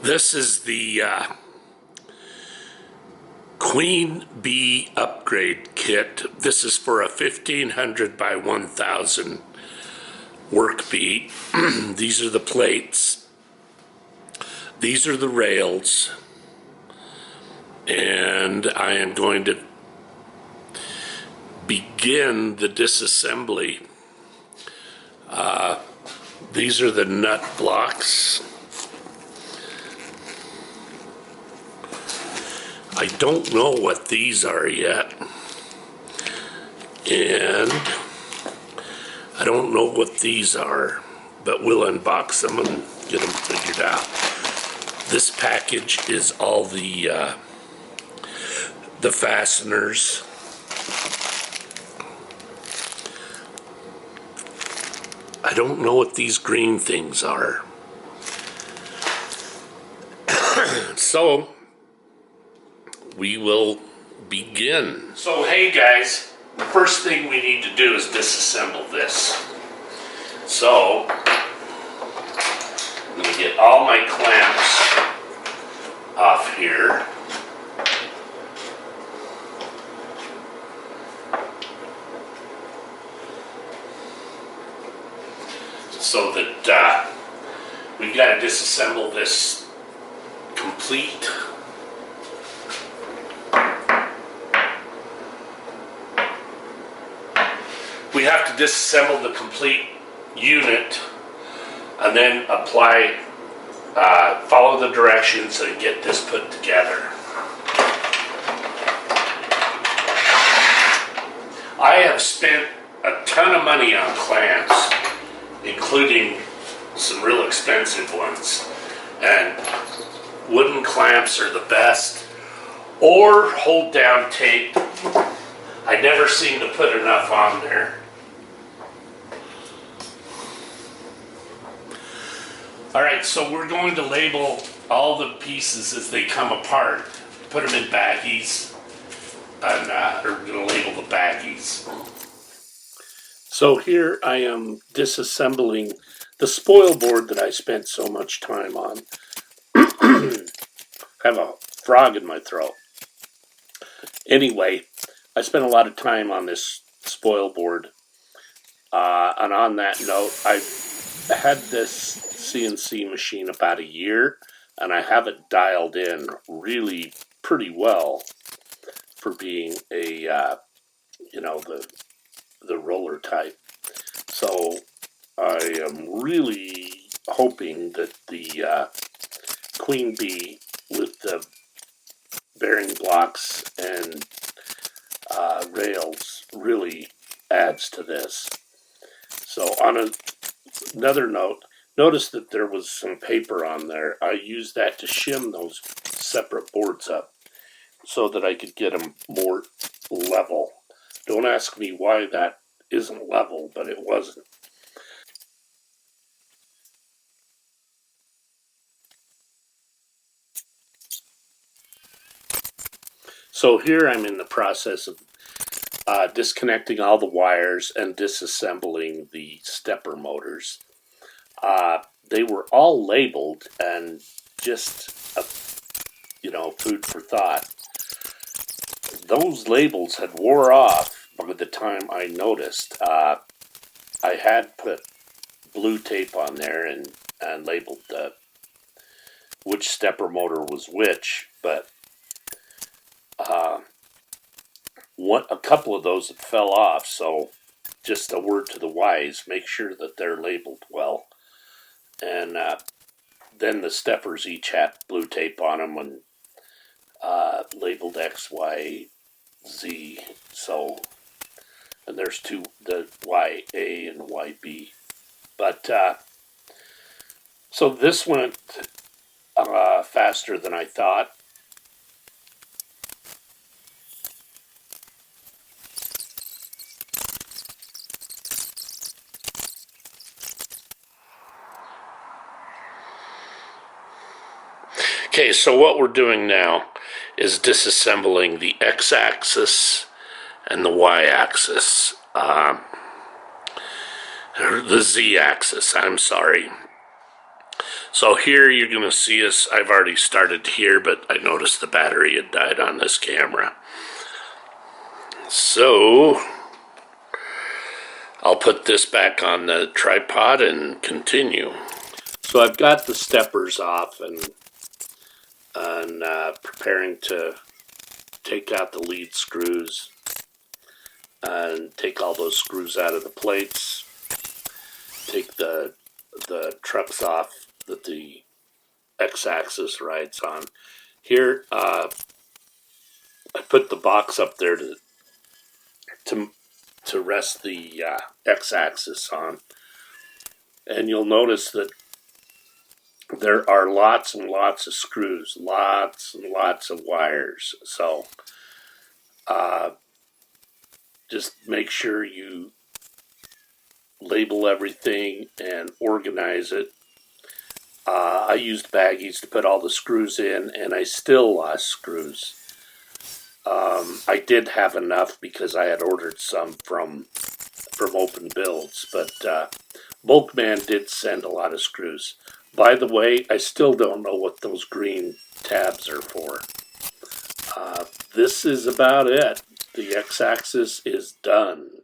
This is the QueenBee upgrade kit. This is for a 1500 by 1000 Workbee. These are the plates. These are the rails. And I am going to begin the disassembly. These are the nut blocks. I don't know what these are yet, and I don't know what these are, but we'll unbox them and get them figured out. This package is all the fasteners. I don't know what these green things are. So we will begin. So hey guys, the first thing we need to do is disassemble this. So I'm going to get all my clamps off here. So that we've got to disassemble this complete. We have to disassemble the complete unit and then apply, follow the directions and get this put together. I have spent a ton of money on clamps, including some real expensive ones, and wooden clamps are the best, or hold down tape. I never seem to put enough on there. Alright, so we're going to label all the pieces as they come apart, put them in baggies, and we're going to label the baggies. So here I am disassembling the spoil board that I spent so much time on. I have a frog in my throat. Anyway, I spent a lot of time on this spoil board. And on that note, I've had this CNC machine about a year, and I have it dialed in really pretty well for being a, the roller type. So I am really hoping that the QueenBee with the bearing blocks and rails really adds to this. So on another note, notice that there was some paper on there. I used that to shim those separate boards up so that I could get them more level. Don't ask me why that isn't level, but it wasn't. So here I'm in the process of disconnecting all the wires and disassembling the stepper motors. They were all labeled and just, food for thought. Those labels had wore off by the time I noticed. I had put blue tape on there and labeled which stepper motor was which, but a couple of those that fell off, so just a word to the wise, make sure that they're labeled well. And then the steppers each had blue tape on them and labeled X, Y, Z. So, and there's the YA and YB. But, so this went faster than I thought. Okay, so what we're doing now is disassembling the X-axis and the Y-axis. The Z-axis, I'm sorry. So here you're going to see us. I've already started here, but I noticed the battery had died on this camera. So I'll put this back on the tripod and continue. So I've got the steppers off and preparing to take out the lead screws and take all those screws out of the plates. Take the trucks off that the X-axis rides on. Here, I put the box up there to rest the X-axis on, and you'll notice that there are lots and lots of screws, lots and lots of wires. So just make sure you label everything and organize it. I used baggies to put all the screws in, and I still lost screws. I did have enough because I had ordered some from open builds, but Bulkman did send a lot of screws. By the way, I still don't know what those green tabs are for. This is about it. The X-axis is done.